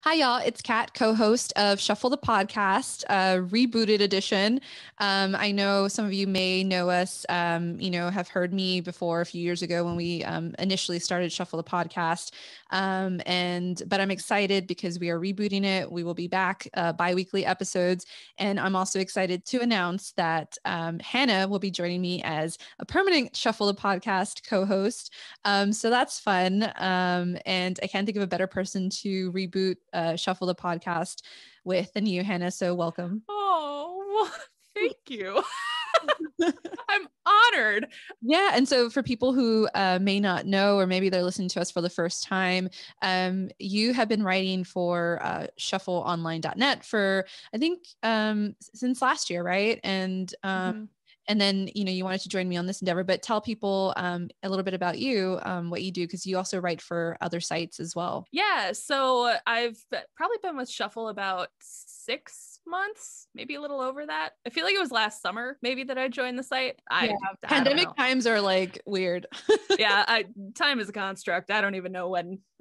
Hi, y'all. It's Kat, co-host of Shuffle the Podcast, rebooted edition. I know some of you may know us, have heard me before a few years ago when we initially started Shuffle the Podcast. But I'm excited because we are rebooting it. We will be back bi-weekly episodes. And I'm also excited to announce that Hannah will be joining me as a permanent Shuffle the Podcast co-host. So that's fun. And I can't think of a better person to reboot Shuffle the Podcast with than you, Hannah. So welcome. Oh, thank you. I'm honored. Yeah. And so for people who may not know, or maybe they're listening to us for the first time, you have been writing for ShuffleOnline.net for, I think, since last year, right? And then, you wanted to join me on this endeavor, but tell people a little bit about you, what you do, because you also write for other sites as well. Yeah. So I've probably been with Shuffle about 6 months, maybe a little over that. I feel like it was last summer, maybe, that I joined the site. Pandemic times are like weird. Yeah. Time is a construct. I don't even know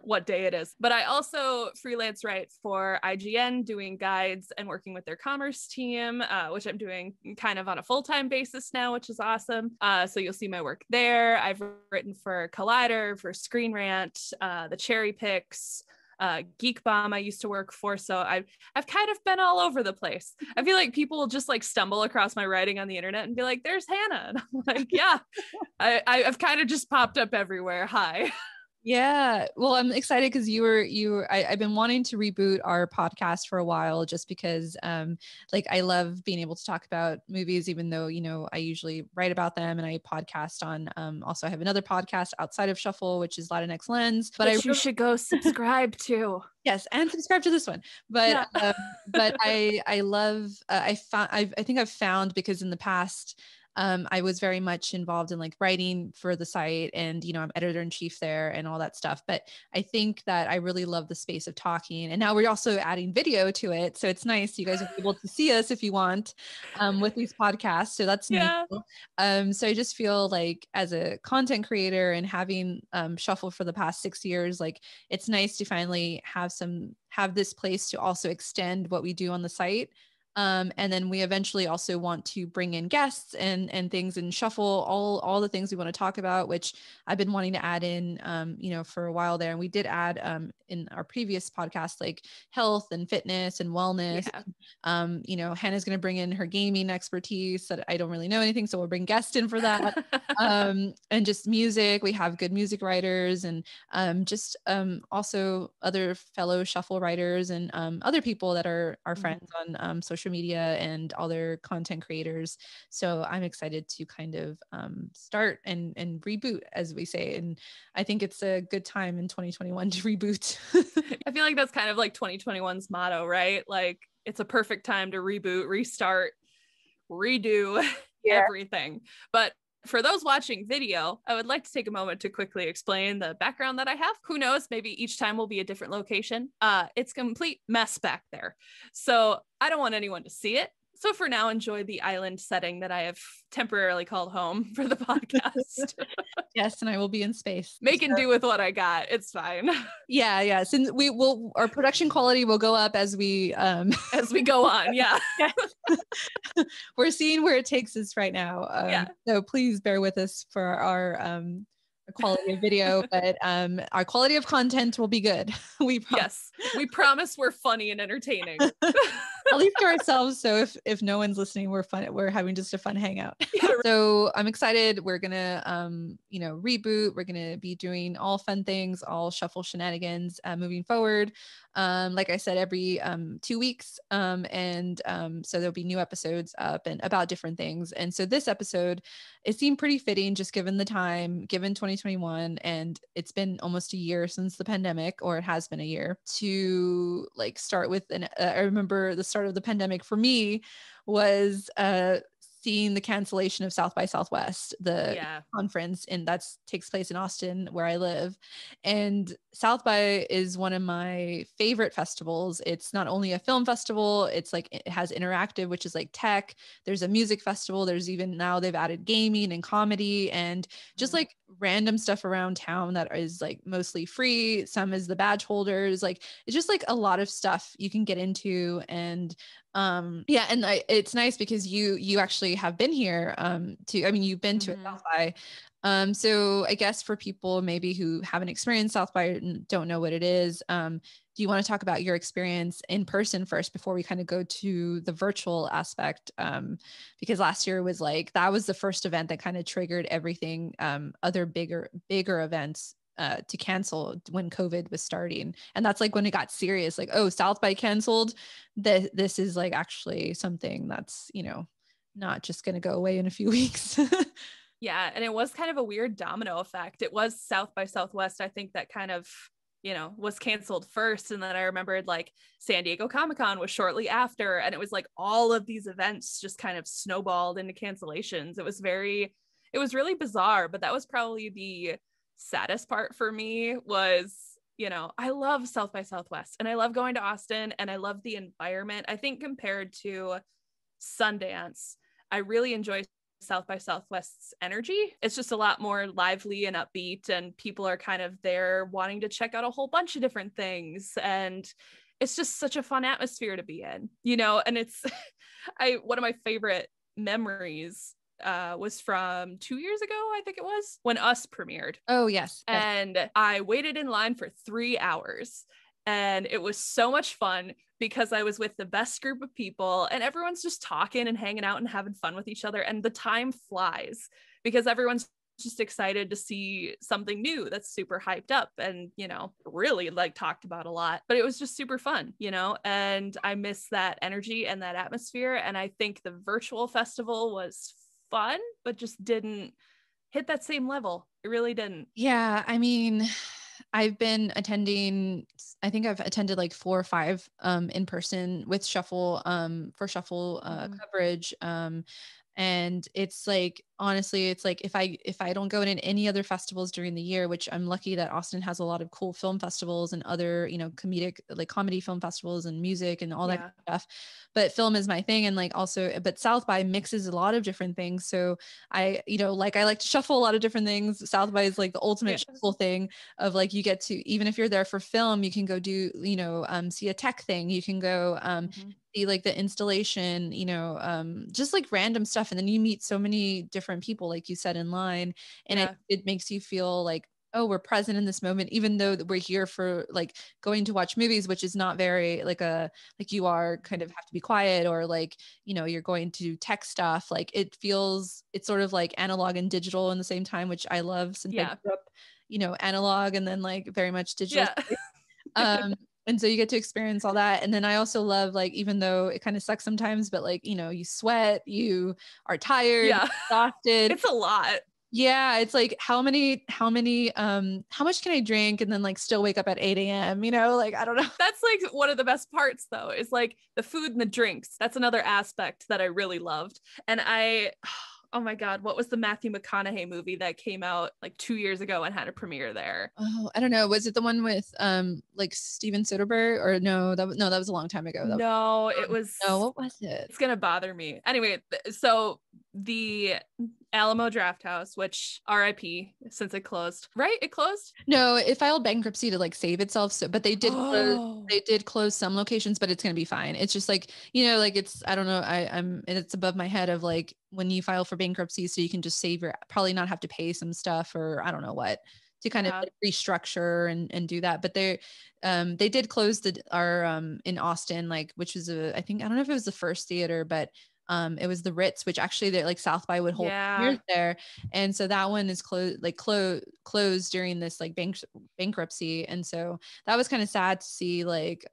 what day it is. But I also freelance write for IGN, doing guides and working with their commerce team, which I'm doing kind of on a full-time basis now, which is awesome. So you'll see my work there. I've written for Collider, for Screen Rant, the Cherry Picks, Geek Bomb I used to work for. So I've kind of been all over the place. I feel like people will just like stumble across my writing on the internet and be like, there's Hannah. And I'm like, yeah, I've kind of just popped up everywhere. Hi. Yeah. Well, I'm excited because I've been wanting to reboot our podcast for a while, just because I love being able to talk about movies, even though, I usually write about them, and I podcast on, also I have another podcast outside of Shuffle, which is Latinx Lens, but you should go subscribe to. Yes, and subscribe to this one. But I love I think I've found, because in the past I was very much involved in like writing for the site, and I'm editor-in-chief there and all that stuff. But I think that I really love the space of talking, and now we're also adding video to it, so it's nice. You guys will be able to see us if you want with these podcasts, so that's neat. So I just feel like, as a content creator and having Shuffle for the past 6 years, like it's nice to finally have this place to also extend what we do on the site. And then we eventually also want to bring in guests and things, and Shuffle all the things we want to talk about, which I've been wanting to add in, for a while there. And we did add in our previous podcast, like health and fitness and wellness. Yeah. Hannah's going to bring in her gaming expertise that I don't really know anything, so we'll bring guests in for that. And just music. We have good music writers, and also other fellow Shuffle writers, and other people that are our friends on social media and other content creators. So I'm excited to kind of start and reboot, as we say. And I think it's a good time in 2021 to reboot. I feel like that's kind of like 2021's motto, right? Like, it's a perfect time to reboot, restart, redo everything. But for those watching video, I would like to take a moment to quickly explain the background that I have. Who knows, maybe each time will be a different location. It's a complete mess back there, so I don't want anyone to see it. So for now, enjoy the island setting that I have temporarily called home for the podcast. Yes, and I will be in space. Making do with what I got. It's fine. Yeah. Since our production quality will go up as we go on. Yeah. We're seeing where it takes us right now. So please bear with us for our quality of video, but our quality of content will be good. We promise. Yes, we promise we're funny and entertaining. At least to ourselves. So if no one's listening, we're having just a fun hangout. So I'm excited. We're gonna reboot. We're gonna be doing all fun things, all Shuffle shenanigans moving forward. Like I said, every 2 weeks. So there'll be new episodes up and about different things. And so this episode, it seemed pretty fitting, just given the time, given 2021, and it's been almost a year since the pandemic, or it has been a year, to like start with. I remember the start of the pandemic for me was seeing the cancellation of South by Southwest, the conference, and that takes place in Austin, where I live. And South by is one of my favorite festivals. It's not only a film festival, it's like it has interactive, which is like tech. There's a music festival. There's even now they've added gaming and comedy, and just like random stuff around town that is like mostly free. Some is the badge holders. Like it's just like a lot of stuff you can get into. And yeah, and it's nice because you actually have been here to, I mean, you've been to a South by. So I guess for people maybe who haven't experienced South by and don't know what it is, do you want to talk about your experience in person first before we kind of go to the virtual aspect? Because last year was like, that was the first event that kind of triggered everything, other bigger events to cancel when COVID was starting. And that's like when it got serious, like, oh, South by canceled. This is like actually something that's, you know, not just going to go away in a few weeks. Yeah. And it was kind of a weird domino effect. It was South by Southwest, I think, that kind of, you know, was canceled first. And then I remembered like San Diego Comic-Con was shortly after. And it was like all of these events just kind of snowballed into cancellations. It was really bizarre, but that was probably the saddest part for me was, you know, I love South by Southwest and I love going to Austin and I love the environment. I think compared to Sundance, I really enjoy South by Southwest's energy. It's just a lot more lively and upbeat, and people are kind of there wanting to check out a whole bunch of different things. And it's just such a fun atmosphere to be in, you know, and it's, one of my favorite memories was from 2 years ago, I think it was, when Us premiered. Oh, yes. And I waited in line for 3 hours. And it was so much fun because I was with the best group of people and everyone's just talking and hanging out and having fun with each other. And the time flies because everyone's just excited to see something new that's super hyped up and, you know, really like talked about a lot. But it was just super fun, you know, and I miss that energy and that atmosphere. And I think the virtual festival was fun, but just didn't hit that same level. It really didn't. Yeah, I mean, I've been attending, I think I've attended like 4 or 5 in person with Shuffle for Shuffle coverage. And it's like, honestly, it's like if I don't go in any other festivals during the year, which I'm lucky that Austin has a lot of cool film festivals and other, you know, comedy film festivals and music and all that kind of stuff. But film is my thing. And like also, but South by mixes a lot of different things. So I, you know, like I like to shuffle a lot of different things. South by is like the ultimate shuffle thing of like, you get to, even if you're there for film, you can go do, you know, see a tech thing. You can go see like the installation, you know, just like random stuff. And then you meet so many different people, like you said, in line. And it makes you feel like, oh, we're present in this moment, even though we're here for like going to watch movies, which is not very like you are kind of have to be quiet, or like, you know, you're going to tech stuff. Like it's sort of like analog and digital in the same time, which I love since I grew up, you know, analog and then like very much digital. And so you get to experience all that. And then I also love, like, even though it kind of sucks sometimes, but like, you know, you sweat, you are tired, exhausted. It's a lot. Yeah. It's like, how much can I drink and then like still wake up at 8 a.m., you know, like, I don't know. That's like one of the best parts though, is like the food and the drinks. That's another aspect that I really loved. And oh my God, what was the Matthew McConaughey movie that came out like 2 years ago and had a premiere there? Oh, I don't know. Was it the one with like Steven Soderbergh, or no, that was a long time ago. It was. No, what was it? It's gonna bother me. Anyway, so the Alamo Drafthouse, which RIP since it closed, right? It closed? No, it filed bankruptcy to like save itself. So, but they did close some locations, but it's gonna be fine. It's just like, you know, like I don't know. It's above my head of like when you file for bankruptcy, so you can just probably not have to pay some stuff, or I don't know what, to kind of like restructure and do that. But they did close our in Austin, like, which was I think, I don't know if it was the first theater, but it was the Ritz, which actually they're like South by would hold years there. And so that one is closed during this like bankruptcy. And so that was kind of sad to see, like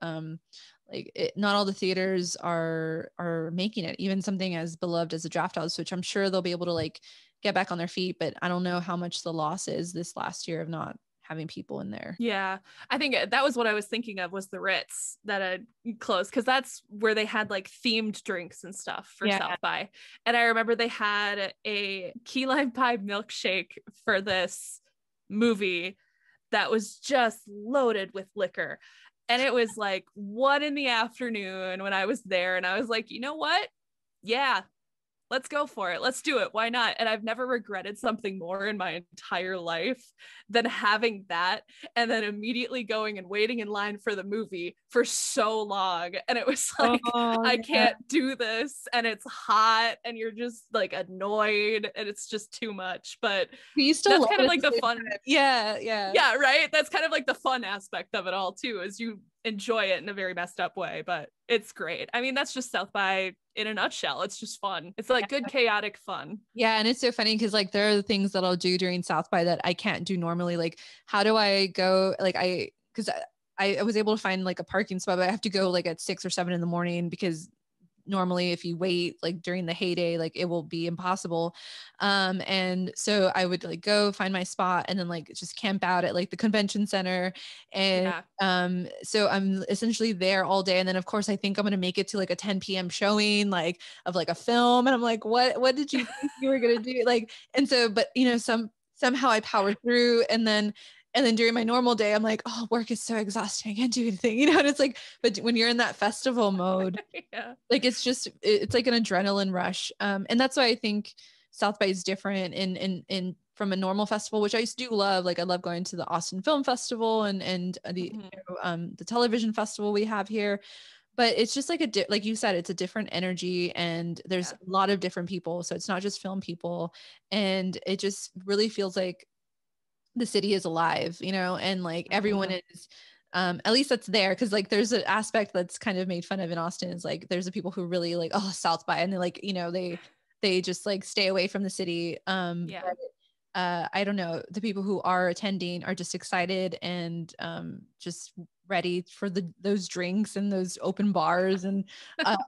not all the theaters are making it, even something as beloved as a Draft House, which I'm sure they'll be able to like get back on their feet. But I don't know how much the loss is this last year of not having people in there. Yeah, I think that was what I was thinking of, was the Ritz that had closed, because that's where they had like themed drinks and stuff for South by. And I remember they had a key lime pie milkshake for this movie that was just loaded with liquor. And it was like 1 PM when I was there, and I was like, you know what? Yeah, let's go for it. Let's do it. Why not? And I've never regretted something more in my entire life than having that and then immediately going and waiting in line for the movie for so long. And it was like, I can't do this. And it's hot and you're just like annoyed and it's just too much. But you still that's love kind of it like the fun. Yeah, right. That's kind of like the fun aspect of it all too, is you enjoy it in a very messed up way, but it's great. I mean, that's just South by in a nutshell. It's just fun. It's like good chaotic fun. Yeah, and it's so funny because like there are the things that I'll do during South by that I can't do normally. Like, how do I go? Like, because I was able to find like a parking spot, but I have to go like at 6 or 7 in the morning because normally if you wait like during the heyday, like it will be impossible. And so I would like go find my spot and then like just camp out at like the convention center. And so I'm essentially there all day. And then of course I think I'm gonna make it to like a 10 p.m. showing like of like a film. And I'm like, what did you think you were gonna do? Like, and so, but you know, somehow I power through, and then during my normal day, I'm like, oh, work is so exhausting. I can't do anything, you know? And it's like, but when you're in that festival mode, like, it's like an adrenaline rush. And that's why I think South by is different in from a normal festival, which I do love. Like, I love going to the Austin Film Festival and the, the television festival we have here. But it's just like like you said, it's a different energy and there's a lot of different people. So it's not just film people. And it just really feels like the city is alive, you know, and like everyone is, at least that's there. Cause like, there's an aspect that's kind of made fun of in Austin is like, there's the people who really like, oh, South by, and they like, you know, they just like stay away from the city. But, I don't know, the people who are attending are just excited and, just ready for those drinks and those open bars and,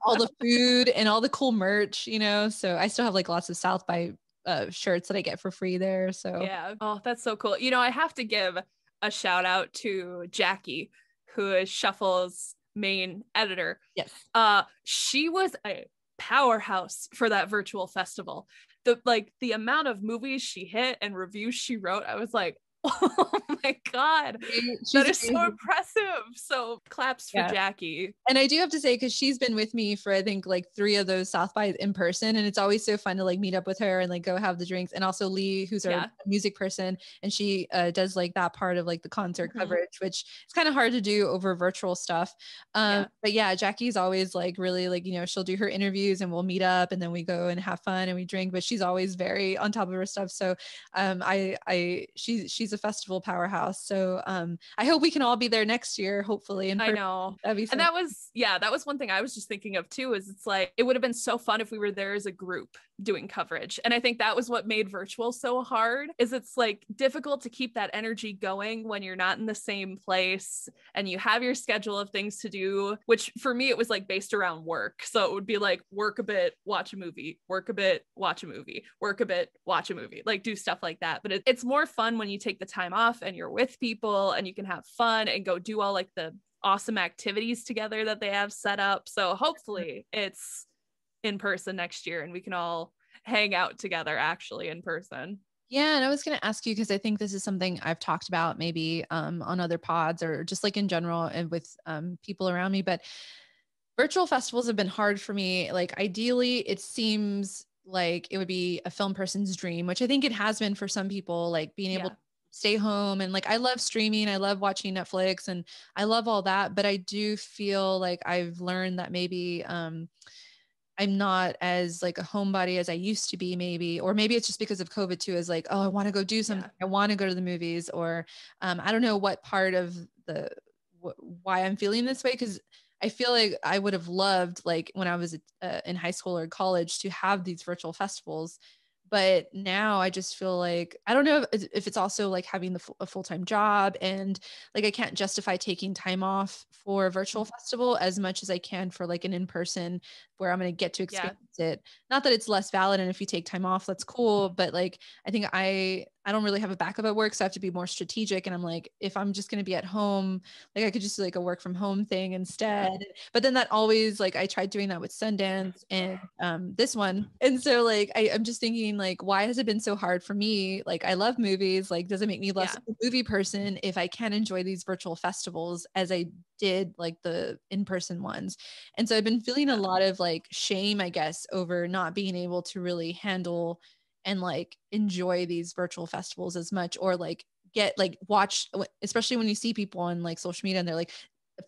all the food and all the cool merch, you know? So I still have like lots of South by shirts that I get for free there. So oh, that's so cool. You know, I have to give a shout out to Jackie, who is Shuffle's main editor. Yes. She was a powerhouse for that virtual festival. The amount of movies she hit and reviews she wrote, I was like, oh my God, that is so impressive. So claps for Jackie. And I do have to say, because she's been with me for I think like 3 of those South by in person, and it's always so fun to like meet up with her and like go have the drinks. And also Lee, who's our music person, and she does like that part of like the concert coverage, which is kind of hard to do over virtual stuff. But yeah, Jackie's always like really like, you know, she'll do her interviews and we'll meet up and then we go and have fun and we drink, but she's always very on top of her stuff. So she's a festival powerhouse. So I hope we can all be there next year, hopefully. And I know. And that was one thing I was just thinking of too, is it's like, it would have been so fun if we were there as a group doing coverage. And I think that was what made virtual so hard, is it's like difficult to keep that energy going when you're not in the same place and you have your schedule of things to do, which for me, it was like based around work. So it would be like work a bit, watch a movie, work a bit, watch a movie, work a bit, watch a movie, like do stuff like that. But it's more fun when you take the time off and you're with people and you can have fun and go do all like the awesome activities together that they have set up. So hopefully it's in person next year and we can all hang out together actually in person. Yeah. And I was going to ask you, because I think this is something I've talked about maybe on other pods or just like in general and with people around me, but virtual festivals have been hard for me. Like ideally it seems like it would be a film person's dream, which I think it has been for some people, like being able to stay home. And like, I love streaming. I love watching Netflix and I love all that. But I do feel like I've learned that maybe I'm not as like a homebody as I used to be, maybe, or maybe it's just because of COVID too, is like, oh, I want to go do something. I want to go to the movies, or I don't know what part of why I'm feeling this way. Cause I feel like I would have loved, like when I was in high school or college, to have these virtual festivals. But now I just feel like, I don't know if it's also like having a full-time job, and like, I can't justify taking time off for a virtual festival as much as I can for like an in-person where I'm going to get to experience it. Not that it's less valid. And if you take time off, that's cool. But like, I think I don't really have a backup at work. So I have to be more strategic. And I'm like, if I'm just going to be at home, like I could just do like a work from home thing instead. But then that always, like, I tried doing that with Sundance and this one. And so like, I'm just thinking like, why has it been so hard for me? Like, I love movies. Like, does it make me less of a movie person if I can't enjoy these virtual festivals as I did like the in-person ones? And so I've been feeling a lot of like shame, I guess, over not being able to really handle and like enjoy these virtual festivals as much, or like get like watch, especially when you see people on like social media and they're like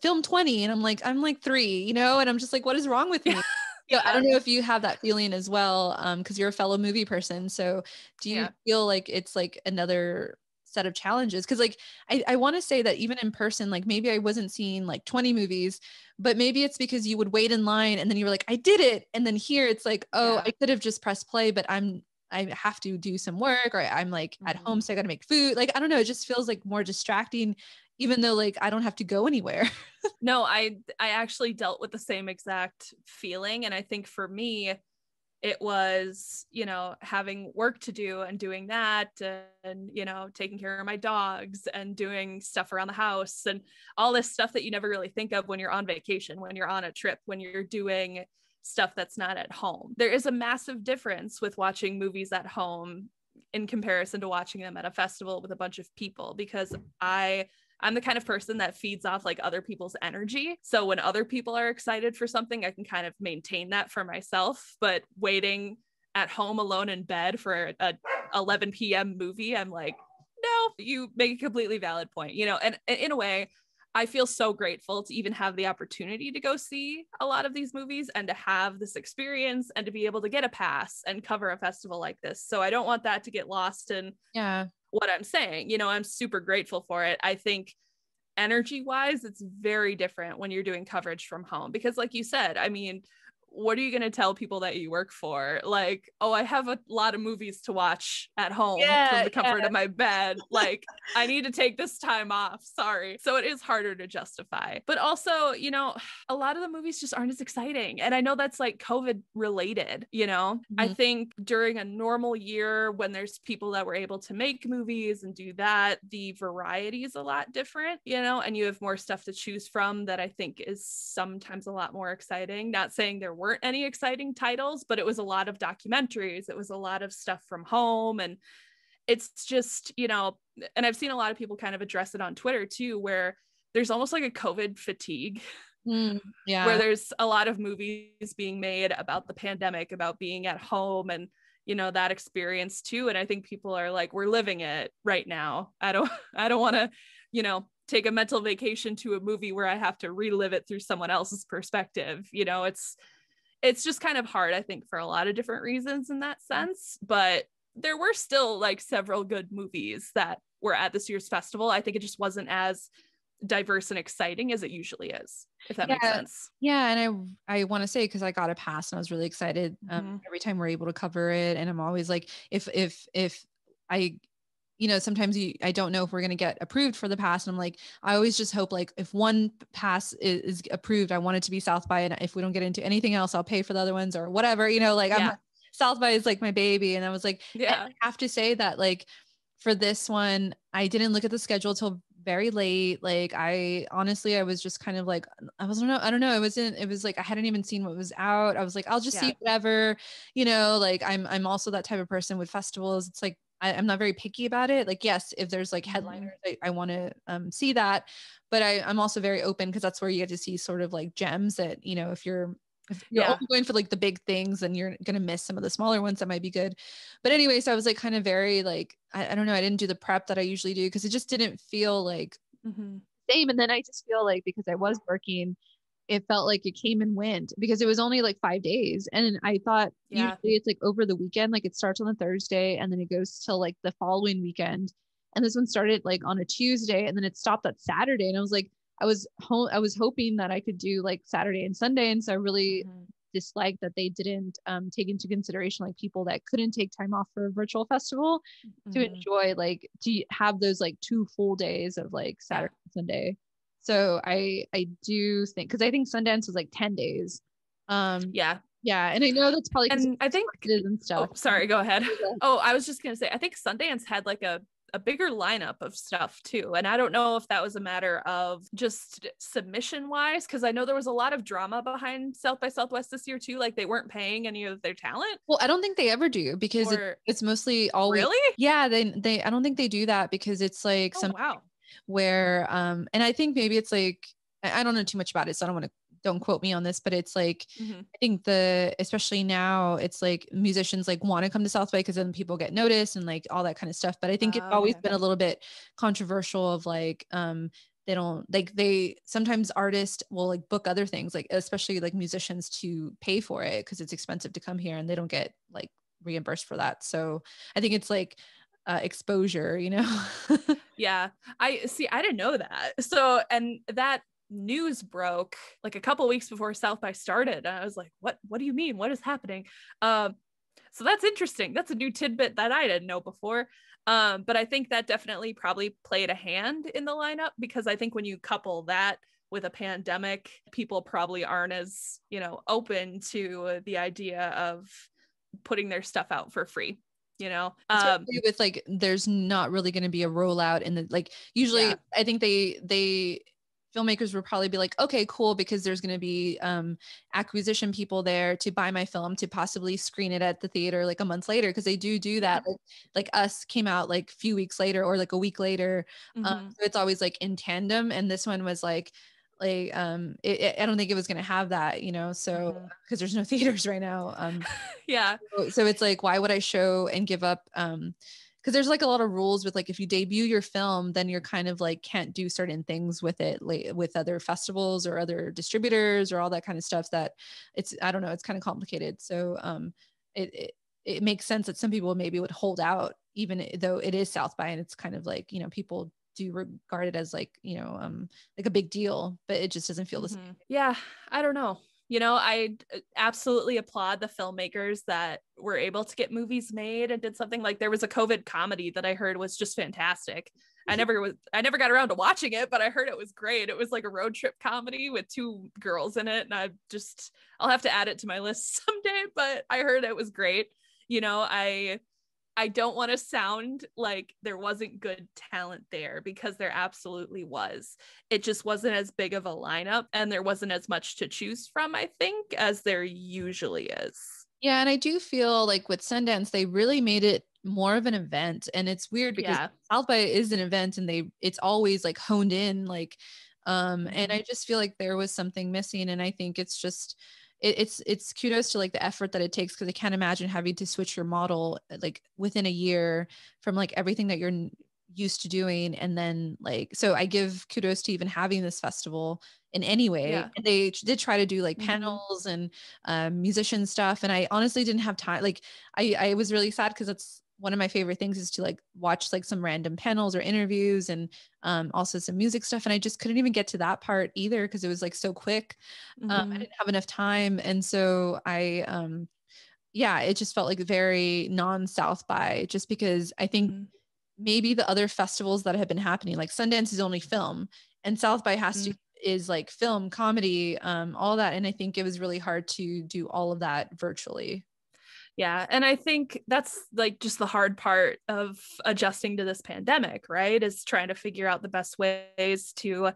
film 20 and I'm like 3, you know, and I'm just like, what is wrong with me? Yeah. I don't know if you have that feeling as well, because you're a fellow movie person. So do you feel like it's like another set of challenges? Because like I want to say that even in person, like maybe I wasn't seeing like 20 movies, but maybe it's because you would wait in line and then you were like, I did it. And then here it's like, oh, I could have just pressed play, but I have to do some work, or I'm like at home, so I got to make food. Like, I don't know. It just feels like more distracting, even though like I don't have to go anywhere. No, I actually dealt with the same exact feeling. And I think for me, it was, you know, having work to do and doing that, and, you know, taking care of my dogs and doing stuff around the house and all this stuff that you never really think of when you're on vacation, when you're on a trip, when you're doing stuff that's not at home. There is a massive difference with watching movies at home in comparison to watching them at a festival with a bunch of people, because I'm the kind of person that feeds off like other people's energy. So when other people are excited for something, I can kind of maintain that for myself. But waiting at home alone in bed for a 11 p.m. movie, I'm like, no, you make a completely valid point, you know, and in a way, I feel so grateful to even have the opportunity to go see a lot of these movies and to have this experience and to be able to get a pass and cover a festival like this. So I don't want that to get lost in what I'm saying. You know, I'm super grateful for it. I think energy wise, it's very different when you're doing coverage from home, because like you said, I mean, what are you going to tell people that you work for? Like, oh, I have a lot of movies to watch at home from the comfort of my bed. Like, I need to take this time off. Sorry. So it is harder to justify. But also, you know, a lot of the movies just aren't as exciting. And I know that's like COVID related, you know. I think during a normal year when there's people that were able to make movies and do that, the variety is a lot different, you know, and you have more stuff to choose from that I think is sometimes a lot more exciting. Not saying there weren't any exciting titles, but it was a lot of documentaries. It was a lot of stuff from home. And it's just, you know, and I've seen a lot of people kind of address it on Twitter too, where there's almost like a COVID fatigue, where there's a lot of movies being made about the pandemic, about being at home and, you know, that experience too. And I think people are like, we're living it right now. I don't want to, you know, take a mental vacation to a movie where I have to relive it through someone else's perspective. You know, it's just kind of hard, I think, for a lot of different reasons in that sense. But there were still like several good movies that were at this year's festival. I think it just wasn't as diverse and exciting as it usually is, if that makes sense. Yeah. And I want to say, because I got a pass and I was really excited every time we're able to cover it. And I'm always like, if I, you know, sometimes I don't know if we're going to get approved for the pass. And I'm like, I always just hope like if one pass is approved, I want it to be South by, and if we don't get into anything else, I'll pay for the other ones or whatever, you know, like South by is like my baby. And I was like, I have to say that like for this one, I didn't look at the schedule till very late. Like I was just kind of like, I don't know. It was like, I hadn't even seen what was out. I was like, I'll just see whatever, you know, like I'm also that type of person with festivals. It's like, I'm not very picky about it. Like, yes, if there's like headliners, I want to see that, but I'm also very open, because that's where you get to see sort of like gems that, you know, if you're only going for like the big things, then you're going to miss some of the smaller ones that might be good. But anyway, so I was like kind of very like, I don't know. I didn't do the prep that I usually do, because it just didn't feel like same. And then I just feel like, because I was working, it felt like it came and went, because it was only like 5 days. And I thought usually it's like over the weekend, like it starts on a Thursday and then it goes till like the following weekend. And this one started like on a Tuesday and then it stopped that Saturday. And I was like, I was hoping that I could do like Saturday and Sunday. And so I really disliked that they didn't take into consideration like people that couldn't take time off for a virtual festival to enjoy, like to have those like 2 full days of like Saturday and Sunday. So I do think, because I think Sundance was like 10 days. Yeah. And I know that's probably because And I think, and stuff. oh, sorry, go ahead. Oh, I was just going to say, I think Sundance had like a bigger lineup of stuff too. And I don't know if that was a matter of just submission wise, because I know there was a lot of drama behind South by Southwest this year too. Like they weren't paying any of their talent. Well, I don't think they ever do because it's mostly always, really? Yeah, I don't think they do that because it's like wow. Where, and I think maybe it's like, I don't know too much about it, so don't quote me on this, but it's like, I think especially now it's like musicians like want to come to South by because then people get noticed and like all that kind of stuff. But I think it's always been a little bit controversial of like, they don't like, sometimes artists will like book other things, like especially like musicians to pay for it because it's expensive to come here and they don't get like reimbursed for that. So I think it's like, exposure, Yeah, I didn't know that. So, and that news broke like a couple weeks before South by started. And I was like, what do you mean? What is happening? So that's interesting. That's a new tidbit that I didn't know before. But I think that definitely probably played a hand in the lineup, because I think when you couple that with a pandemic, people probably aren't as, open to the idea of putting their stuff out for free. With like there's not really going to be a rollout in the like usually I think they filmmakers would probably be like, okay, cool, because there's going to be acquisition people there to buy my film to possibly screen it at the theater like a month later, because they do that. Like Us came out like a few weeks later or like a week later. So it's always like in tandem, and this one was like I don't think it was going to have that, so because there's no theaters right now. So it's like, why would I show and give up? Because there's like a lot of rules with like, if you debut your film, then you're kind of like can't do certain things with it, like with other festivals or other distributors or all that kind of stuff, that I don't know, it's kind of complicated. So it makes sense that some people maybe would hold out, even though it is South by and it's kind of like, people do regard it as like, like a big deal, but it just doesn't feel the same. Yeah, I don't know. I absolutely applaud the filmmakers that were able to get movies made and did something. Like there was a COVID comedy that I heard was just fantastic. I never got around to watching it, but I heard it was great. It was like a road trip comedy with two girls in it. And I'll have to add it to my list someday, but I heard it was great. I don't want to sound like there wasn't good talent there, because there absolutely was. It just wasn't as big of a lineup, and there wasn't as much to choose from, I think, as there usually is. Yeah, and I do feel like with Sundance, they really made it more of an event, and it's weird because South by is an event, and it's always like honed in, like, and I just feel like there was something missing, and I think it's just. It's kudos to like the effort that it takes, because I can't imagine having to switch your model like within a year from like everything that you're used to doing, and then like, so I give kudos to even having this festival in any way. And they did try to do like panels and musician stuff, and I honestly didn't have time. Like I was really sad, because that's one of my favorite things, is to like watch like some random panels or interviews, and also some music stuff. And I just couldn't even get to that part either, because it was like so quick. I didn't have enough time. And so it just felt like very non-South by, just because I think maybe the other festivals that have been happening, like Sundance is only film, and South by is like film, comedy, all that. And I think it was really hard to do all of that virtually. Yeah. And I think that's like just the hard part of adjusting to this pandemic, right? Is trying to figure out the best ways to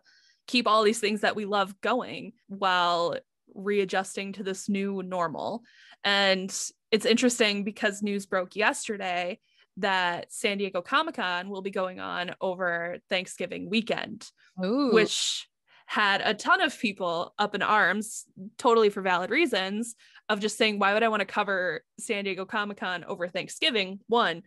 keep all these things that we love going while readjusting to this new normal. And it's interesting because news broke yesterday that San Diego Comic-Con will be going on over Thanksgiving weekend. Ooh. Which had a ton of people up in arms, totally for valid reasons, of just saying, why would I want to cover San Diego Comic-Con over Thanksgiving? One,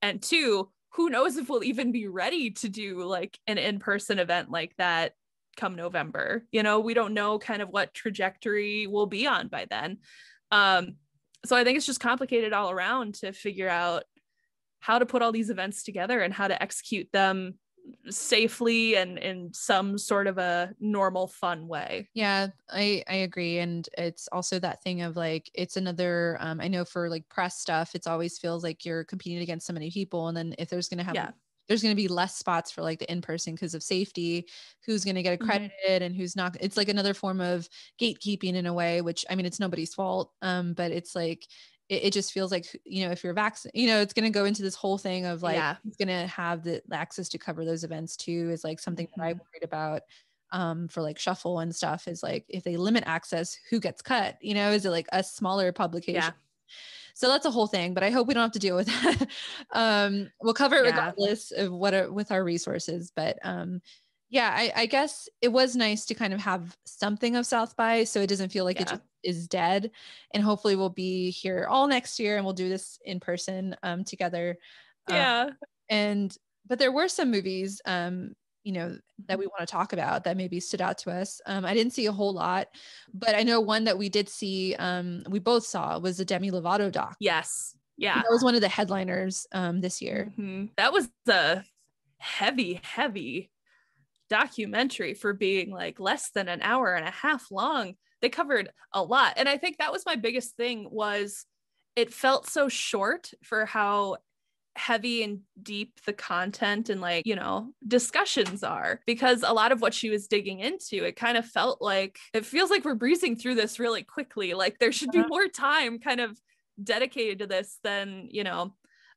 and two, who knows if we'll even be ready to do like an in-person event like that come November. We don't know kind of what trajectory we'll be on by then. So I think it's just complicated all around to figure out how to put all these events together and how to execute them safely and in some sort of a normal, fun way. Yeah, I agree. And it's also that thing of like, it's another, I know for like press stuff, it's always feels like you're competing against so many people. And then if there's going to have there's going to be less spots for like the in-person because of safety, who's going to get accredited and who's not. It's like another form of gatekeeping in a way, which I mean, it's nobody's fault. But it's like, it just feels like, you know, if you're vaccinated, you know, it's going to go into this whole thing of like, it's going to have the access to cover those events too, is like something that I worried about for like Shuffle and stuff, is like, if they limit access, who gets cut, you know, is it like a smaller publication? So that's a whole thing, but I hope we don't have to deal with that. We'll cover it regardless of with our resources. But yeah, I guess it was nice to kind of have something of South by, so it doesn't feel like it just is dead. And hopefully we'll be here all next year and we'll do this in person together. But there were some movies, you know, that we want to talk about that maybe stood out to us. I didn't see a whole lot, but I know one that we did see, we both saw, was the Demi Lovato doc. Yes. Yeah. That was one of the headliners this year. That was a heavy documentary for being like less than an hour and a half long. They covered a lot. And I think that was my biggest thing, was it felt so short for how heavy and deep the content and like, you know, discussions are, because a lot of what she was digging into, it kind of felt like, it feels like we're breezing through this really quickly. Like there should be more time kind of dedicated to this than, you know,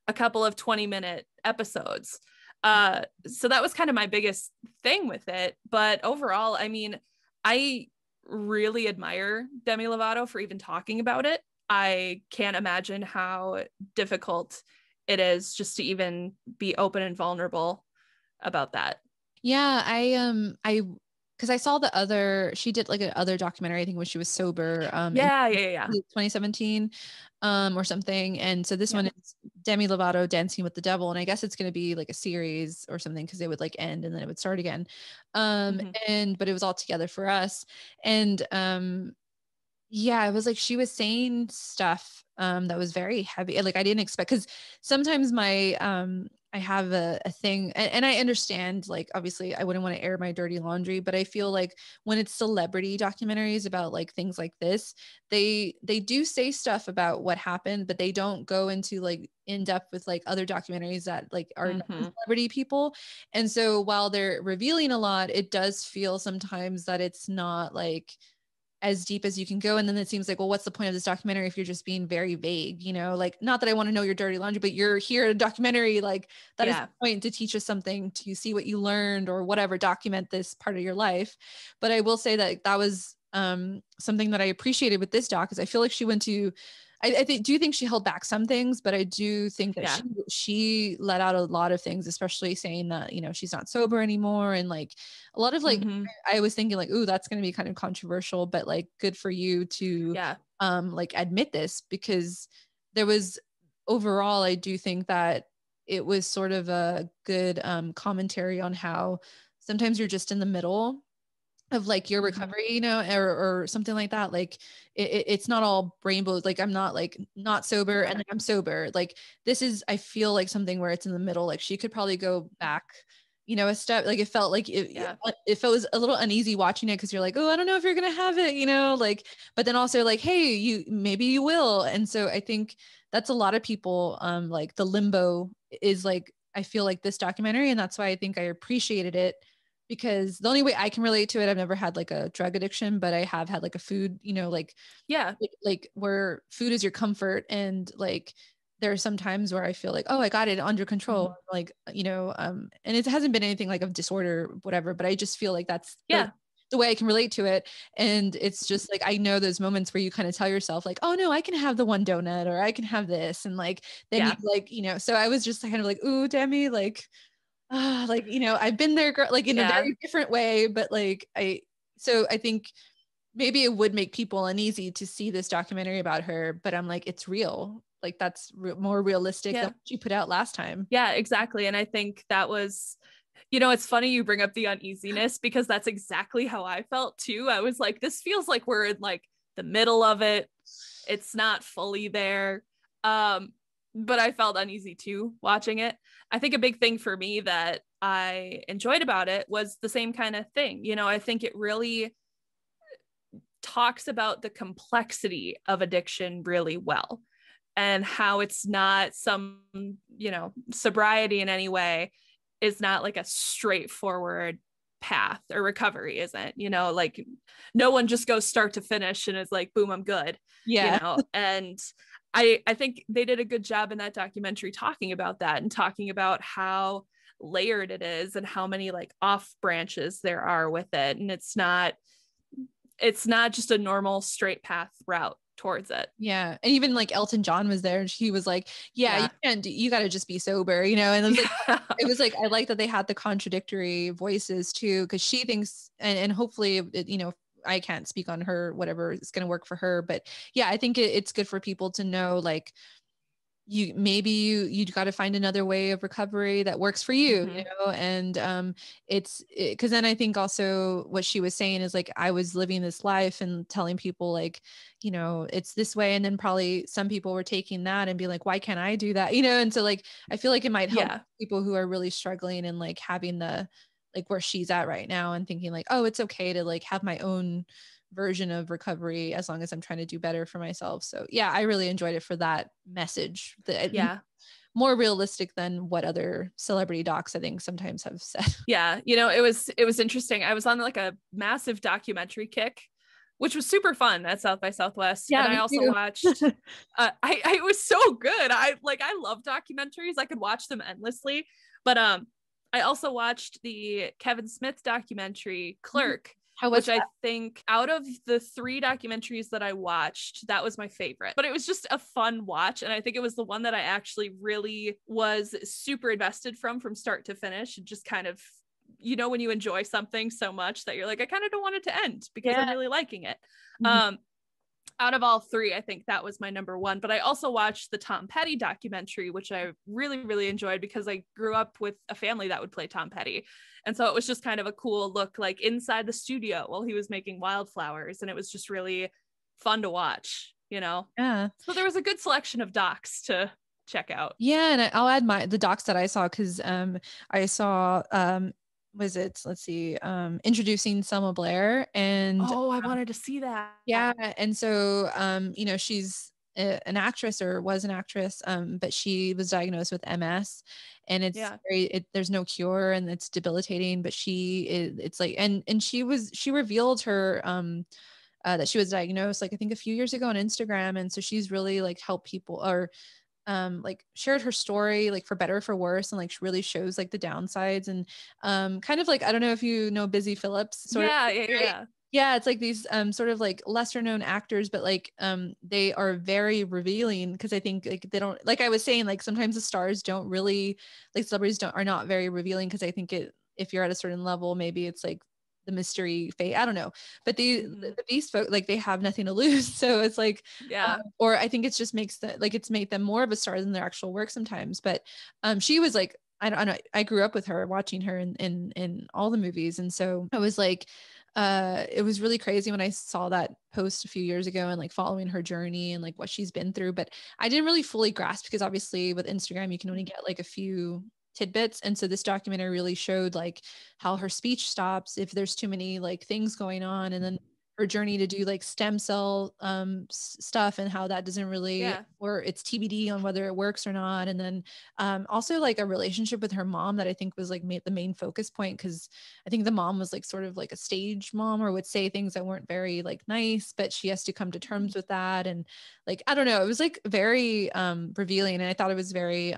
a couple of 20-minute episodes. So that was kind of my biggest thing with it. But overall, I mean, I really admire Demi Lovato for even talking about it. I can't imagine how difficult it is just to even be open and vulnerable about that. Yeah, because I saw she did like another documentary, I think, when she was sober. 2017 or something. And so this one is Demi Lovato Dancing with the Devil, and I guess it's going to be like a series or something, because it would like end and then it would start again. But it was all together for us. And yeah, it was like she was saying stuff that was very heavy. Like I didn't expect, because sometimes my I have a thing, and I understand, like obviously I wouldn't want to air my dirty laundry, but I feel like when it's celebrity documentaries about like things like this, they do say stuff about what happened, but they don't go into like in depth with like other documentaries that like are celebrity people. And so while they're revealing a lot, it does feel sometimes that it's not like as deep as you can go. And then it seems like, well, what's the point of this documentary if you're just being very vague, you know, like, not that I want to know your dirty laundry, but you're here at a documentary, like that is the point, to teach us something, to see what you learned or whatever, document this part of your life. But I will say that that was something that I appreciated with this doc, because I feel like she went to, I do think she held back some things, but I do think that she let out a lot of things, especially saying that, you know, she's not sober anymore. And like a lot of like, I was thinking like, ooh, that's going to be kind of controversial, but like, good for you to like admit this, because there was, overall, I do think that it was sort of a good commentary on how sometimes you're just in the middle of like your recovery, you know, or something like that. Like it's not all rainbows. Like I'm not like not sober and then I'm sober. Like this is, I feel like something where it's in the middle. Like she could probably go back, you know, a step. Like it felt like it was a little uneasy watching it, because you're like, oh, I don't know if you're gonna have it, you know, like, but then also like, hey, maybe you will. And so I think that's a lot of people, like the limbo is like, I feel like this documentary, and that's why I think I appreciated it, because the only way I can relate to it, I've never had like a drug addiction, but I have had like a food, you know, like, like where food is your comfort. And like, there are some times where I feel like, oh, I got it under control. Like, you know, and it hasn't been anything like of disorder, whatever, but I just feel like that's the way I can relate to it. And it's just like, I know those moments where you kind of tell yourself like, oh no, I can have the one donut, or I can have this. And like, then you like, you know, so I was just kind of like, ooh, Demi, like, like, you know, I've been there, girl, like in a very different way, but like, so I think maybe it would make people uneasy to see this documentary about her, but I'm like, it's real. Like that's more realistic than what she put out last time. Yeah, exactly. And I think that was, you know, it's funny you bring up the uneasiness, because that's exactly how I felt too. I was like, this feels like we're in like the middle of it. It's not fully there. But I felt uneasy too watching it. I think a big thing for me that I enjoyed about it was the same kind of thing. You know, I think it really talks about the complexity of addiction really well, and how it's not some, you know, sobriety in any way. is not like a straightforward path, or recovery isn't, like no one just goes start to finish and is like, boom, I'm good. And I think they did a good job in that documentary talking about that, and talking about how layered it is and how many like off branches there are with it. And it's not just a normal straight path route towards it. Yeah. And even like Elton John was there, and he was like, you can't you got to just be sober, and it was like, it was like, I like that they had the contradictory voices too, because she thinks, and hopefully I can't speak on her, whatever is going to work for her, but yeah, I think it's good for people to know, like, you got to find another way of recovery that works for you, and it's because then I think also what she was saying is like, I was living this life and telling people like, it's this way, and then probably some people were taking that and be like, why can't I do that, and so like I feel like it might help people who are really struggling and like having the, like, where she's at right now, and thinking like, oh, it's okay to like have my own version of recovery as long as I'm trying to do better for myself. So yeah, I really enjoyed it for that message. More realistic than what other celebrity docs I think sometimes have said. Yeah, it was interesting. I was on like a massive documentary kick, which was super fun at South by Southwest. Yeah, and I also watched it was so good. I love documentaries. I could watch them endlessly. But I also watched the Kevin Smith documentary Clerk, which I think out of the 3 documentaries that I watched, that was my favorite. But it was just a fun watch. And I think it was the one that I actually really was super invested from start to finish. And just kind of, when you enjoy something so much that you're like, I kind of don't want it to end because I'm really liking it. Out of all 3, I think that was my number 1. But I also watched the Tom Petty documentary, which I really, really enjoyed because I grew up with a family that would play Tom Petty. And so it was just kind of a cool look, like inside the studio while he was making Wildflowers. And it was just really fun to watch, Yeah. So there was a good selection of docs to check out. Yeah. And I'll add the docs that I saw, because I saw was it, let's see, Introducing Selma Blair, and I wanted to see that. Yeah. And so she's an actress, or was an actress, but she was diagnosed with MS, and it's there's no cure, and it's debilitating, but it's like, and she revealed her that she was diagnosed like I think a few years ago on Instagram, and so she's really like helped people, or like shared her story, like for better or for worse, and like really shows like the downsides, and kind of like, I don't know if you know Busy Phillips, yeah, it's like these sort of like lesser known actors, but like they are very revealing, because I think like they don't, like I was saying, like sometimes the stars don't really, like celebrities are not very revealing, because I think if you're at a certain level, maybe it's like the mystery fate, I don't know, but the Beast folk, like they have nothing to lose, so it's like, or I think it just makes it's made them more of a star than their actual work sometimes. But she was like, I don't know, I grew up with her, watching her in all the movies, and so I was like, it was really crazy when I saw that post a few years ago, and like following her journey and like what she's been through. But I didn't really fully grasp, because obviously with Instagram you can only get like a few tidbits, and so this documentary really showed like how her speech stops if there's too many like things going on, and then her journey to do like stem cell stuff, and how that doesn't really, or it's TBD on whether it works or not. And then also like a relationship with her mom that I think was like the main focus point, because I think the mom was like sort of like a stage mom, or would say things that weren't very like nice, but she has to come to terms with that. And like, I don't know, it was like very revealing, and I thought it was very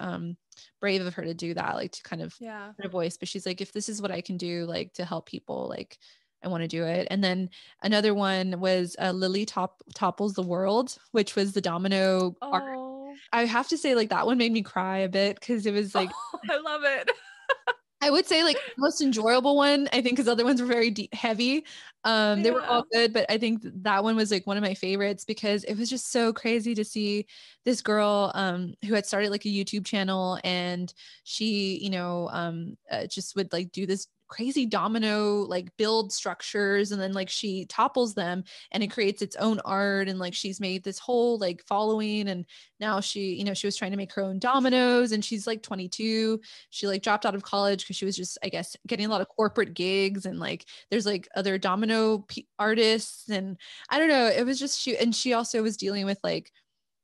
brave of her to do that, like to kind of put a voice. But she's like, if this is what I can do like to help people, like I want to do it. And then another one was Lily Topples the World, which was the domino art. I have to say, like, that one made me cry a bit, because it was like, I love it. I would say like the most enjoyable one, I think, because other ones were very heavy. They were all good, but I think that one was like one of my favorites, because it was just so crazy to see this girl who had started like a YouTube channel, and she, just would like do this crazy domino like build structures, and then like she topples them and it creates its own art, and like she's made this whole like following. And now she was trying to make her own dominoes, and she's like 22. She like dropped out of college because she was just, I guess, getting a lot of corporate gigs, and like there's like other domino artists, and I don't know, it was just she also was dealing with like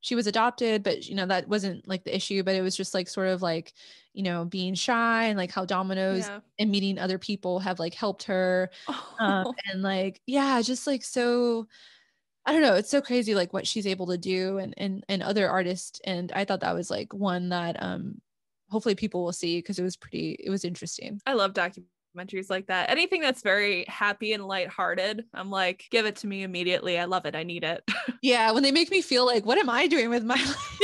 she was adopted, but that wasn't like the issue, but it was just like sort of like, being shy, and like how Domino's Yeah. and meeting other people have like helped her. Oh. And like, yeah, just like, so I don't know. It's so crazy, like what she's able to do, and other artists. And I thought that was like one that hopefully people will see, because it was interesting. I love documentaries like that. Anything that's very happy and lighthearted, I'm like, give it to me immediately. I love it. I need it. Yeah, when they make me feel like, what am I doing with my life?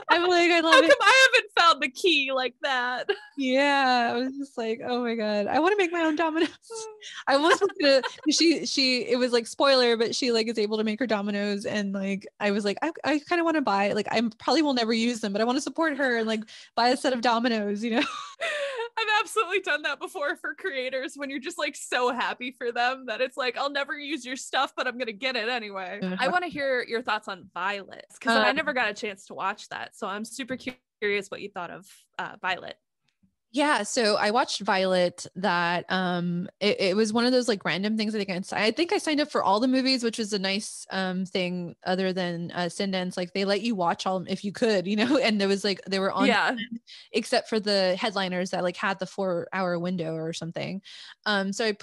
I'm like, I love How it. come I haven't found the key like that? Yeah, I was just like, oh my God, I want to make my own dominoes. I almost was gonna, it was like spoiler, but she like is able to make her dominoes. And like, I was like, I kind of want to buy, like, I probably will never use them, but I want to support her and like buy a set of dominoes, I've absolutely done that before for creators, when you're just like so happy for them that it's like, I'll never use your stuff, but I'm gonna get it anyway. I want to hear your thoughts on Violet, because I never got a chance to watch that, so I'm super curious what you thought of Violet. Yeah, so I watched Violet. That it was one of those like random things. I think I signed up for all the movies, which was a nice thing, other than Sundance. Like they let you watch all if you could, and there was like they were on, except for the headliners that like had the 4-hour window or something. So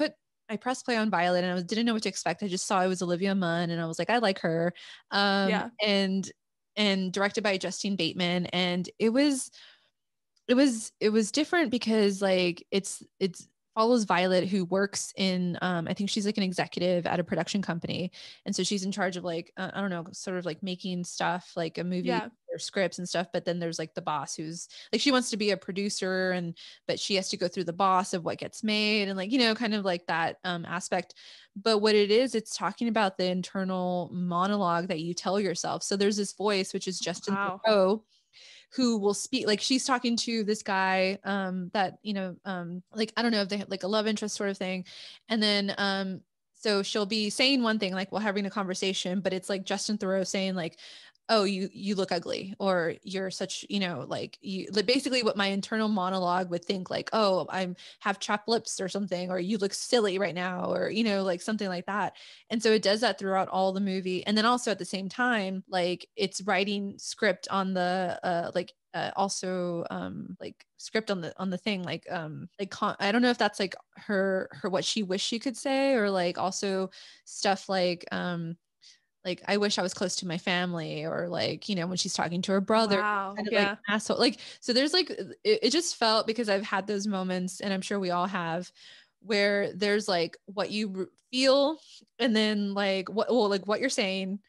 I pressed play on Violet, and I didn't know what to expect. I just saw it was Olivia Munn, and I was like, I like her. And directed by Justine Bateman, and it was different, because like it's follows Violet, who works in I think she's like an executive at a production company, and so she's in charge of like I don't know, sort of like making stuff like a movie or scripts and stuff. But then there's like the boss, who's like, she wants to be a producer, but she has to go through the boss of what gets made, and like kind of like that aspect. But what it is, it's talking about the internal monologue that you tell yourself. So there's this voice, which is Justin Theroux, who will speak, like she's talking to this guy that like I don't know if they have like a love interest sort of thing. And then so she'll be saying one thing, like we're having a conversation, but it's like Justin Theroux saying like, oh, you look ugly, or you're such, like basically what my internal monologue would think, like, oh, I'm have chapped lips or something, or you look silly right now, or like something like that. And so it does that throughout all the movie. And then also at the same time, like it's writing script on the also like script on the thing, like I don't know if that's like her what she wished she could say, or like also stuff like I wish I was close to my family, or like when she's talking to her brother, kind of like an asshole. Like, so there's like it just felt, because I've had those moments, and I'm sure we all have, where there's like what you feel, and then like what you're saying,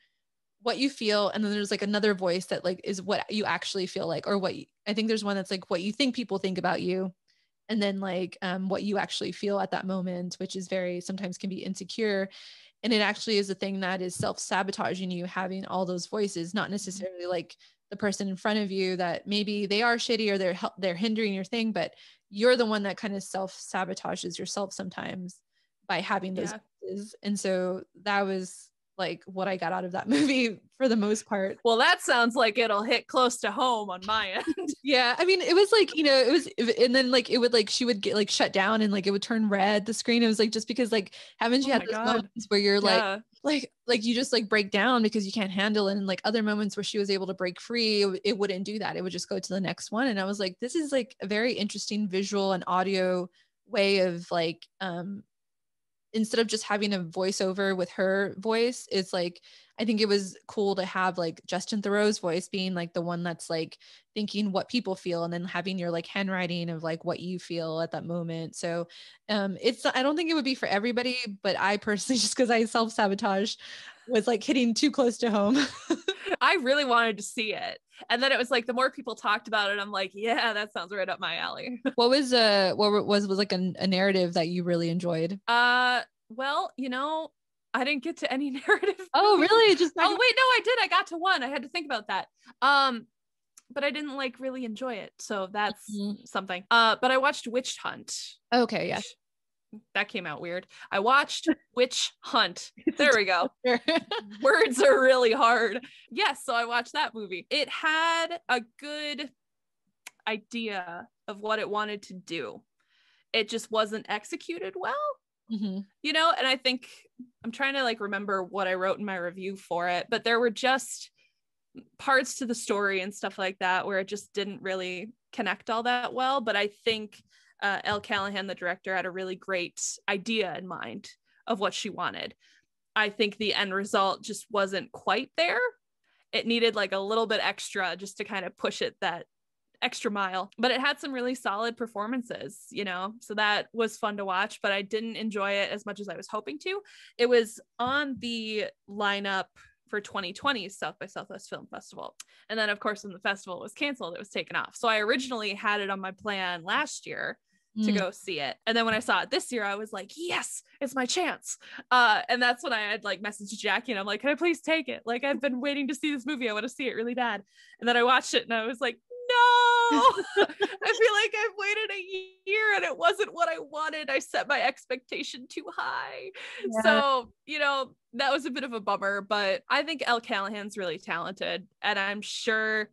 what you feel, and then there's like another voice that like is what you actually feel like, or I think there's one that's like what you think people think about you, and then like what you actually feel at that moment, which is very sometimes can be insecure. And it actually is a thing that is self-sabotaging you, having all those voices, not necessarily like the person in front of you that maybe they are shitty, or they're hindering your thing, but you're the one that kind of self-sabotages yourself sometimes by having those voices. And so that was like what I got out of that movie for the most part. Well, that sounds like it'll hit close to home on my end. Yeah, I mean, it was like, it was, and then like it would like she would get like shut down, and like it would turn red, the screen. It was like, just because like haven't you had those moments where you're like you just like break down because you can't handle it, and like other moments where she was able to break free, it wouldn't do that. It would just go to the next one. And I was like, this is like a very interesting visual and audio way of like instead of just having a voiceover with her voice, it's like, I think it was cool to have like Justin Theroux's voice being like the one that's like thinking what people feel, and then having your like handwriting of like what you feel at that moment. So I don't think it would be for everybody, but I personally, just because I self-sabotage, was like hitting too close to home. I really wanted to see it. And then it was like, the more people talked about it, I'm like, yeah, that sounds right up my alley. What was like a narrative that you really enjoyed? Well, I didn't get to any narrative. Oh, really? Oh, wait, no, I did. I got to one. I had to think about that. But I didn't like really enjoy it. So that's something. But I watched Witch Hunt. Okay, yeah. That came out weird. I watched Witch Hunt. There we go. Words are really hard. Yes, so I watched that movie. It had a good idea of what it wanted to do. It just wasn't executed well. And I think I'm trying to like remember what I wrote in my review for it, but there were just parts to the story and stuff like that where it just didn't really connect all that well. But I think Elle Callahan, the director, had a really great idea in mind of what she wanted. I think the end result just wasn't quite there. It needed like a little bit extra just to kind of push it that extra mile, but it had some really solid performances, you know, so that was fun to watch, but I didn't enjoy it as much as I was hoping to. It was on the lineup for 2020's South by Southwest Film Festival. And then, of course, when the festival was canceled, it was taken off. So I originally had it on my plan last year to go see it. And then when I saw it this year, I was like, yes, it's my chance. And that's when I had like messaged Jackie and I'm like, can I please take it? Like, I've been waiting to see this movie. I want to see it really bad. And then I watched it and I was like, no, I feel like I've waited a year and it wasn't what I wanted. I set my expectation too high. Yeah. So, you know, that was a bit of a bummer, but I think Elle Callahan's really talented and I'm sure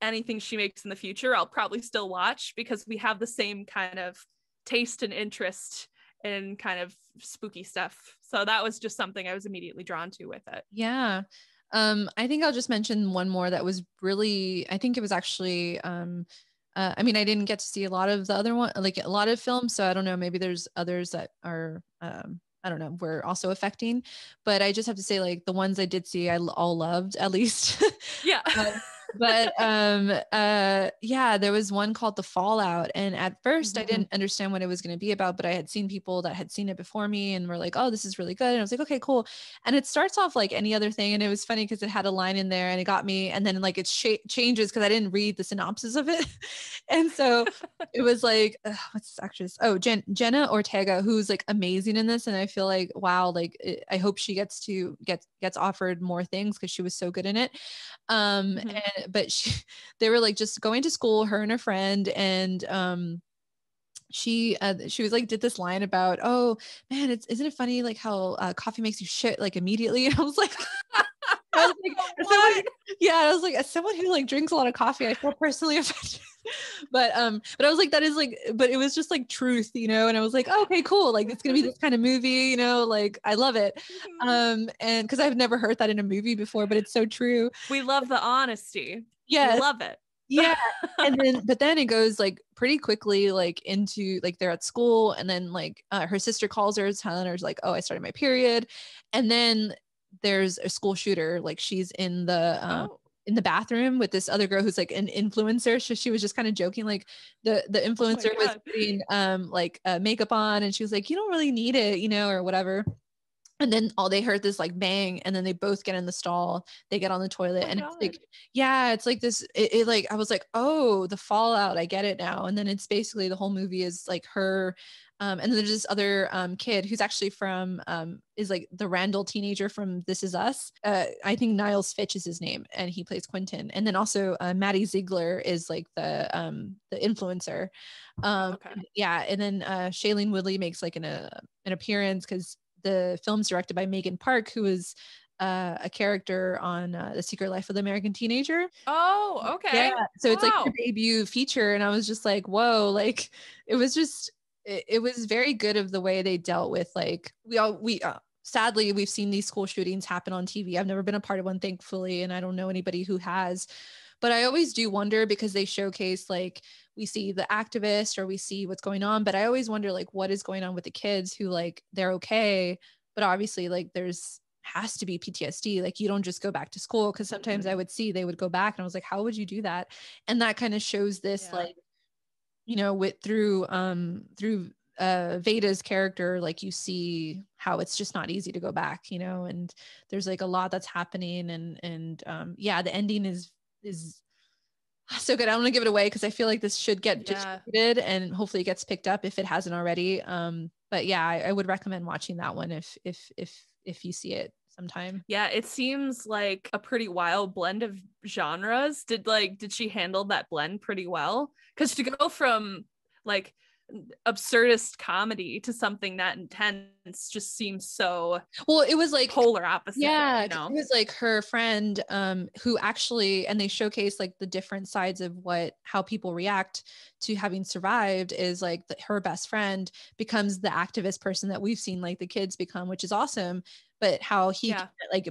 anything she makes in the future, I'll probably still watch because we have the same kind of taste and interest in kind of spooky stuff. So that was just something I was immediately drawn to with it. Yeah. I think I'll just mention one more that was really, I think it was actually, I mean, I didn't get to see a lot of the other one, like a lot of films. So I don't know, maybe there's others that are, I don't know, were also affecting, but I just have to say like the ones I did see, I all loved at least. Yeah. But yeah, there was one called The Fallout, and at first I didn't understand what it was going to be about, but I had seen people that had seen it before me and were like, oh, this is really good, and I was like, okay, cool. And it starts off like any other thing, and it was funny because it had a line in there and it got me, and then like it changes because I didn't read the synopsis of it. And so it was like, what's this actress? Oh, Jenna Ortega, who's like amazing in this, and I feel like, wow, like I hope she gets offered more things because she was so good in it. But they were like just going to school, her and her friend, and she was like did this line about, oh man, isn't it funny like how coffee makes you shit like immediately? And I was like I was like, as someone who like drinks a lot of coffee, I feel personally offended. But I was like, that is like, but it was just like truth, you know. And I was like, oh, okay, cool, like it's gonna be this kind of movie, you know, like I love it. And because I've never heard that in a movie before, but it's so true. We love the honesty. Yeah, we love it. Yeah. But then it goes like pretty quickly, like into like they're at school, and then like her sister calls her, telling her like, oh, I started my period. And then there's a school shooter, like she's in the bathroom with this other girl who's like an influencer. So she was just kind of joking, like the influencer was putting makeup on, and she was like, you don't really need it, you know, or whatever. And then they heard this like bang, and then they both get in the stall, they get on the toilet, and it's like, yeah, it's like this, it like, I was like, oh, The Fallout, I get it now. And then it's basically the whole movie is like her, and then there's this other kid who's actually from, is like the Randall teenager from This Is Us. I think Niles Fitch is his name, and he plays Quentin. And then also Maddie Ziegler is like the influencer. Yeah, and then Shailene Woodley makes like an appearance because the film's directed by Megan Park, who is a character on The Secret Life of the American Teenager. Oh, okay. Yeah. So it's like her debut feature. And I was just like, whoa, like it was just, it was very good of the way they dealt with like, we sadly, we've seen these school shootings happen on TV. I've never been a part of one, thankfully. And I don't know anybody who has, but I always do wonder because they showcase like, we see the activist or we see what's going on, but I always wonder like what is going on with the kids who like they're okay, but obviously like has to be PTSD. Like you don't just go back to school, because sometimes I would see they would go back and I was like, how would you do that? And that kind of shows this like, you know, through Veda's character, like you see how it's just not easy to go back, you know, and there's like a lot that's happening, and yeah, the ending is so good. I don't want to give it away because I feel like this should get distributed and hopefully it gets picked up if it hasn't already. But yeah, I would recommend watching that one if you see it sometime. Yeah, it seems like a pretty wild blend of genres. Did she handle that blend pretty well? Because to go from like absurdist comedy to something that intense just seems so well. It was like polar opposite. Yeah, you know? It was like her friend who actually, and they showcase like the different sides of how people react to having survived, is like her best friend becomes the activist person that we've seen like the kids become, which is awesome. But how he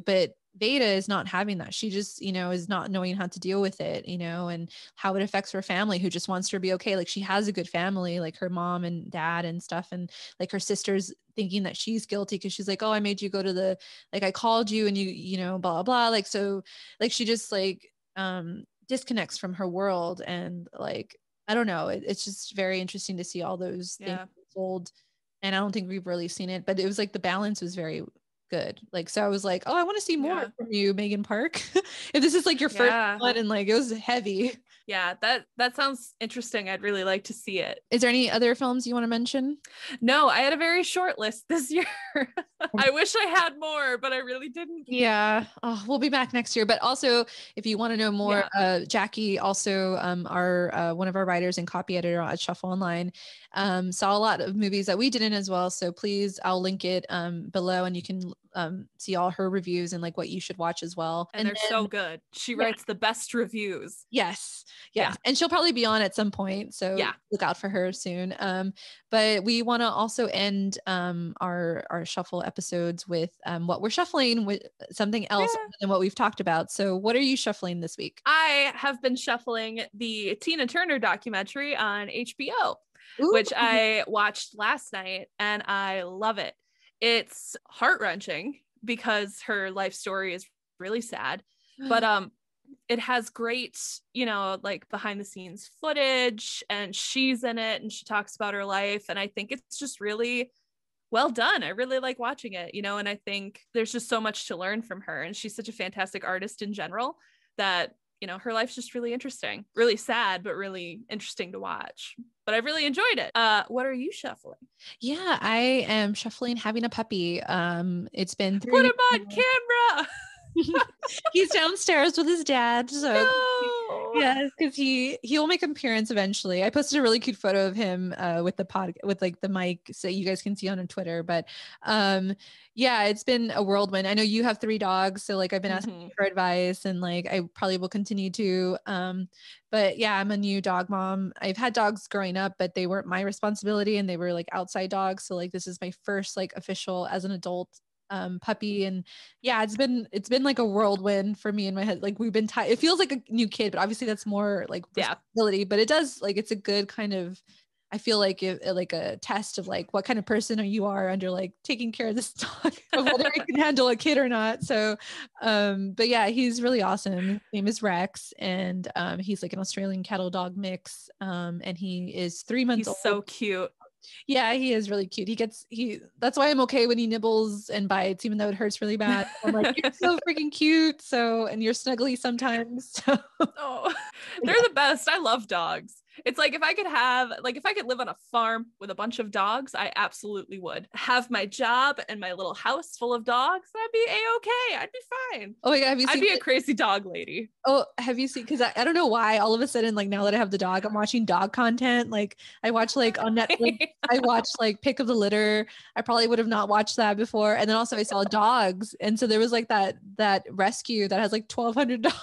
but Veda is not having that. She just, is not knowing how to deal with it, and how it affects her family, who just wants her to be okay. Like she has a good family, like her mom and dad and stuff. And like her sister's thinking that she's guilty because she's like, oh, I made you go to like I called you and blah, blah, blah. Like, so like, she just like, disconnects from her world. And like, I don't know. It's just very interesting to see all those things unfold. And I don't think we've really seen it, but it was like the balance was very good. Like, so I was like, oh, I want to see more from you, Megan Park. If this is like your first one, and like it was heavy. Yeah, that sounds interesting. I'd really like to see it. Is there any other films you want to mention? No, I had a very short list this year. I wish I had more, but I really didn't. Yeah. Oh, we'll be back next year. But also, if you want to know more, Jackie, also our one of our writers and copy editor at ShuffleOnline, saw a lot of movies that we didn't as well. So please, I'll link it below, and you can see all her reviews and like what you should watch as well. And they're so good. She writes the best reviews. Yes. And she'll probably be on at some point, so look out for her soon. But we want to also end our shuffle episodes with what we're shuffling, with something else than what we've talked about. So what are you shuffling this week? I have been shuffling the Tina Turner documentary on HBO, which I watched last night, and I love it. It's heart-wrenching because her life story is really sad, but it has great, like behind the scenes footage, and she's in it and she talks about her life. And I think it's just really well done. I really like watching it, and I think there's just so much to learn from her. And she's such a fantastic artist in general that, her life's just really interesting, really sad, but really interesting to watch. But I've really enjoyed it. What are you shuffling? Yeah, I am shuffling Having a Puppy. It's been 3 Put weeks him on camera. He's downstairs with his dad, so yes, because he'll make an appearance eventually. I posted a really cute photo of him with the mic, so you guys can see on Twitter. But it's been a whirlwind. I know you have 3 dogs, so like I've been asking you for advice, and like I probably will continue to. But yeah, I'm a new dog mom. I've had dogs growing up, but they weren't my responsibility, and they were like outside dogs. So like this is my first like official as an adult puppy. And yeah, it's been like a whirlwind for me in my head. Like we've been it feels like a new kid, but obviously that's more like responsibility. But it does, like, it's a good kind of, I feel like like a test of like what kind of person you are under like taking care of this dog, of whether he can handle a kid or not. So but yeah, he's really awesome. His name is Rex, and he's like an Australian cattle dog mix, and he is 3 months old. He's so cute. Yeah, he is really cute. That's why I'm okay when he nibbles and bites, even though it hurts really bad. I'm like, you're so freaking cute. So, and you're snuggly sometimes. So. Oh, they're the best. I love dogs. It's like if I could live on a farm with a bunch of dogs, I absolutely would have my job and my little house full of dogs. I'd be a-okay. I'd be fine. Oh my God, I'd be a crazy dog lady. Oh, have you seen? Because I don't know why all of a sudden, like now that I have the dog, I'm watching dog content. Like I watch like on Netflix, I watch like Pick of the Litter. I probably would have not watched that before. And then also I saw dogs, and so there was like that rescue that has like 1,200 dogs.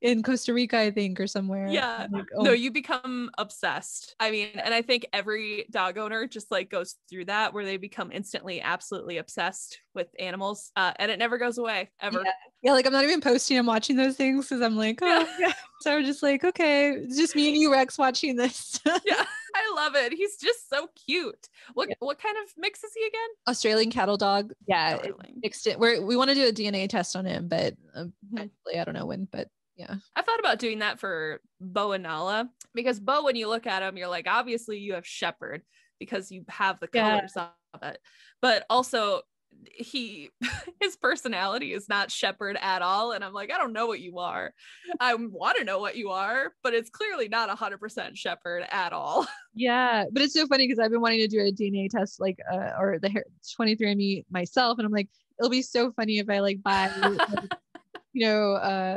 In Costa Rica, I think, or somewhere. Yeah. Like, No, you become obsessed. I mean, and I think every dog owner just like goes through that, where they become instantly, absolutely obsessed with animals. And it never goes away, ever. Yeah, like I'm not even posting, I'm watching those things because I'm like, yeah. So I'm just like, okay, it's just me and you, Rex, watching this. Yeah, I love it. He's just so cute. What kind of mix is he again? Australian cattle dog. Yeah, mixed it. We want to do a DNA test on him, but I don't know when, but yeah. I thought about doing that for Bo and Nala, because Bo, when you look at him, you're like, obviously you have shepherd because you have the colors of it, but also his personality is not shepherd at all. And I'm like, I don't know what you are. I want to know what you are, but it's clearly not 100% shepherd at all. Yeah, but it's so funny because I've been wanting to do a DNA test, like or the 23andMe myself, and I'm like, it'll be so funny if I like buy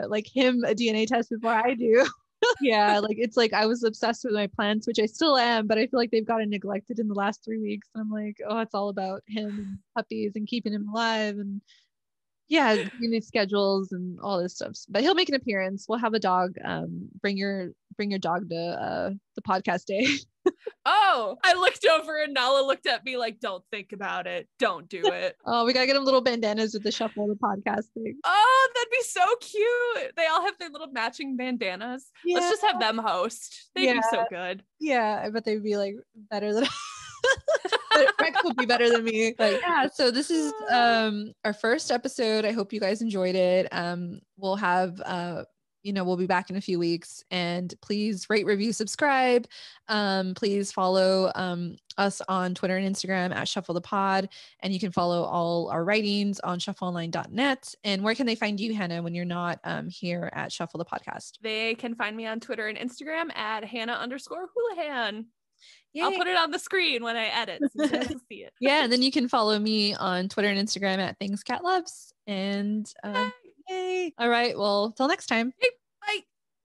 like him a DNA test before I do. Yeah, like it's like I was obsessed with my plants, which I still am, but I feel like they've gotten neglected in the last 3 weeks. And I'm like, oh, it's all about him and puppies and keeping him alive, and doing his schedules and all this stuff. But he'll make an appearance. We'll have a dog. Bring your dog to the podcast day. Oh, I looked over and Nala looked at me like, don't think about it. Don't do it. Oh, we gotta get them little bandanas with the Shuffle the Podcast thing. Oh, that'd be so cute. They all have their little matching bandanas. Yeah. Let's just have them host. They'd be so good. Yeah, I bet they'd be like better than Rex would be better than me. But yeah, so this is our first episode. I hope you guys enjoyed it. We'll have we'll be back in a few weeks, and please rate, review, subscribe. Please follow us on Twitter and Instagram at Shuffle the Pod, and you can follow all our writings on shuffleonline.net. And where can they find you, Hannah, when you're not here at Shuffle the Podcast? They can find me on Twitter and Instagram at Hannah_Hoolihan. Yay. I'll put it on the screen when I edit so you guys can see it. Yeah, and then you can follow me on Twitter and Instagram at Things Cat Loves. And yay. All right, well, till next time. Yay.